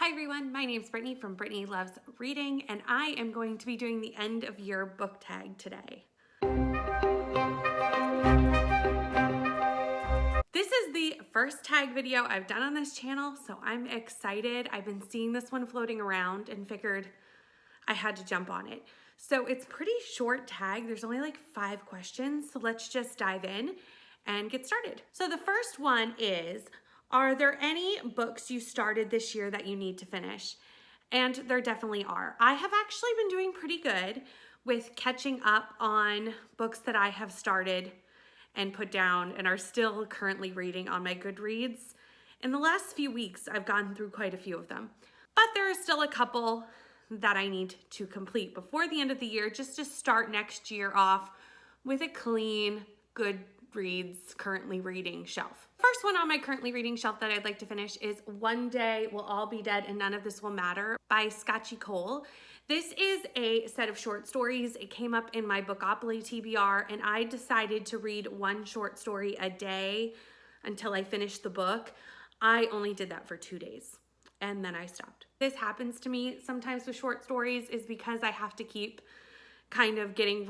Hi everyone, my name's Brittany from Brittany Loves Reading, and I am going to be doing the end of year book tag today. This is the first tag video I've done on this channel, so I'm excited. I've been seeing this one floating around and figured I had to jump on it. So it's pretty short tag. There's only like 5 questions, so let's just dive in and get started. So the first one is, are there any books you started this year that you need to finish? And there definitely are. I have actually been doing pretty good with catching up on books that I have started and put down and are still currently reading on my Goodreads. In the last few weeks, I've gone through quite a few of them, but there are still a couple that I need to complete before the end of the year, just to start next year off with a clean, Goodreads currently reading shelf. First one on my currently reading shelf that I'd like to finish is One Day We'll All Be Dead and None of This Will Matter by Scotchy Cole. This is a set of short stories. It came up in my Bookopoly TBR, and I decided to read one short story a day until I finished the book. I only did that for 2 days, and then I stopped. This happens to me sometimes with short stories is because I have to keep kind of getting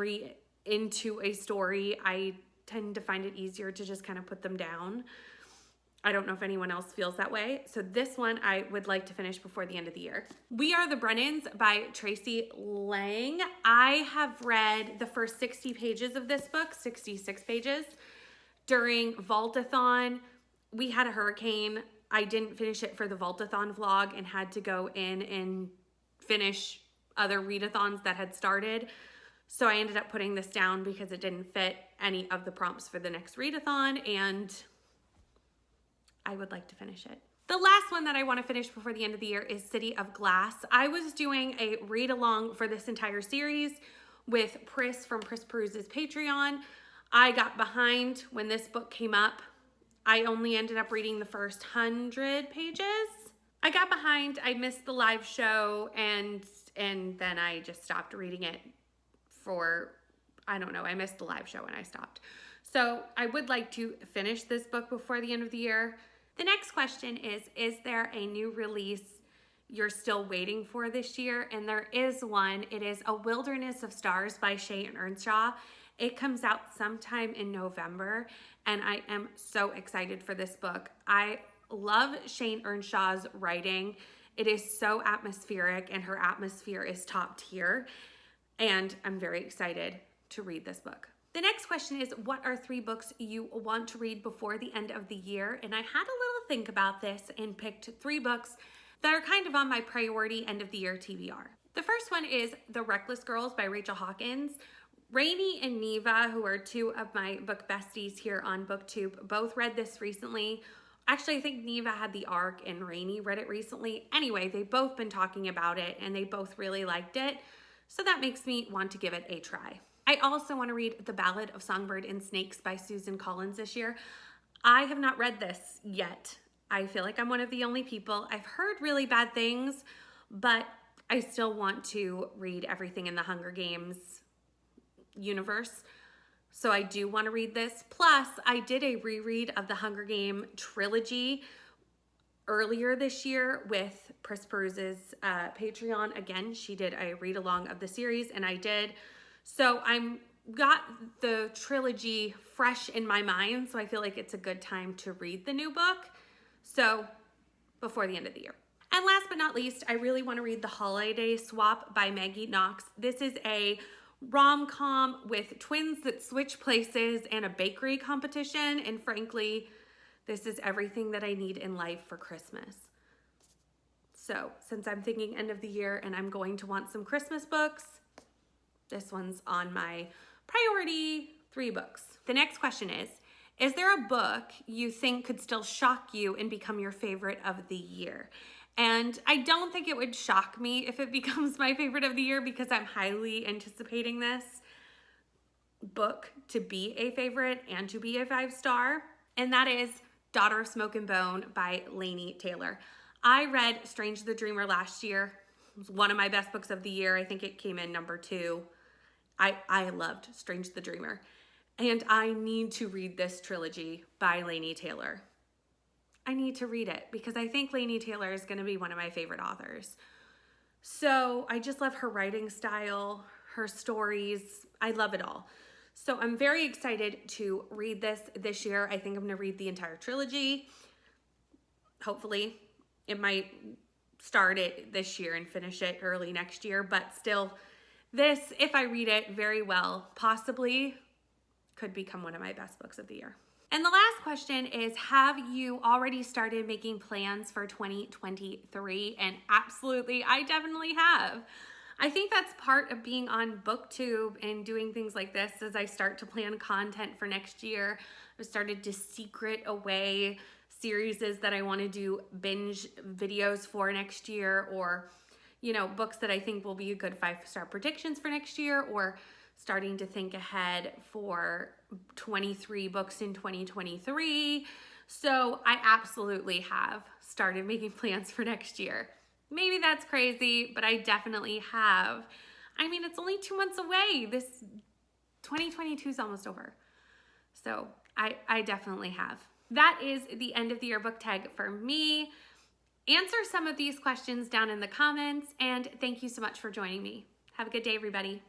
into a story. I tend to find it easier to just kind of put them down. I don't know if anyone else feels that way. So this one I would like to finish before the end of the year. We Are the Brennans by Tracy Lang. I have read the first 60 pages of this book, 66 pages, during Vaultathon. We had a hurricane. I didn't finish it for the Vaultathon vlog and had to go in and finish other readathons that had started. So I ended up putting this down because it didn't fit any of the prompts for the next readathon, and I would like to finish it. The last one that I want to finish before the end of the year is City of Glass. I was doing a read along for this entire series with Pris from Pris Peruse's Patreon. I got behind when this book came up. I only ended up reading the first 100 pages. I got behind, I missed the live show, and then I just stopped reading it for, I don't know, I missed the live show and I stopped. So I would like to finish this book before the end of the year. The next question is there a new release you're still waiting for this year? And there is one. It is A Wilderness of Stars by Shane Earnshaw. It comes out sometime in November, and I am so excited for this book. I love Shane Earnshaw's writing. It is so atmospheric, and her atmosphere is top tier, and I'm very excited to read this book. The next question is, what are 3 books you want to read before the end of the year? And I had a little think about this and picked 3 books that are kind of on my priority end of the year TBR. The first one is The Reckless Girls by Rachel Hawkins. Rainey and Neva, who are 2 of my book besties here on BookTube, both read this recently. Actually, I think Neva had the arc and Rainey read it recently. Anyway, they've both been talking about it and they both really liked it. So that makes me want to give it a try. I also want to read The Ballad of Songbird and Snakes by Susan Collins this year. I have not read this yet. I feel like I'm one of the only people. I've heard really bad things, but I still want to read everything in the Hunger Games universe. So I do want to read this. Plus, I did a reread of the Hunger Game trilogy earlier this year with Pris Peruse's Patreon. Again, she did a read along of the series, and I did. So I'm got the trilogy fresh in my mind, so I feel like it's a good time to read the new book. So before the end of the year. And last but not least, I really want to read The Holiday Swap by Maggie Knox. This is a rom-com with twins that switch places and a bakery competition, and frankly, this is everything that I need in life for Christmas. So since I'm thinking end of the year and I'm going to want some Christmas books, this one's on my priority 3 books. The next question is there a book you think could still shock you and become your favorite of the year? And I don't think it would shock me if it becomes my favorite of the year, because I'm highly anticipating this book to be a favorite and to be a 5-star. And that is Daughter of Smoke and Bone by Laini Taylor. I read Strange the Dreamer last year. It was one of my best books of the year. I think it came in number 2. I loved Strange the Dreamer. And I need to read this trilogy by Laini Taylor. I need to read it because I think Laini Taylor is going to be one of my favorite authors. So I just love her writing style, her stories. I love it all. So I'm very excited to read this year. I think I'm going to read the entire trilogy. Hopefully. It might start it this year and finish it early next year, but still, this, if I read it very well, possibly could become one of my best books of the year. And the last question is, have you already started making plans for 2023? And absolutely, I definitely have. I think that's part of being on BookTube and doing things like this as I start to plan content for next year. I've started to secret away series that I want to do binge videos for next year, or, you know, books that I think will be a good 5-star predictions for next year, or starting to think ahead for 23 books in 2023. So I absolutely have started making plans for next year. Maybe that's crazy, but I definitely have. I mean, it's only 2 months away. This 2022 is almost over. So I definitely have. That is the end of the year book tag for me. Answer some of these questions down in the comments, and thank you so much for joining me. Have a good day, everybody.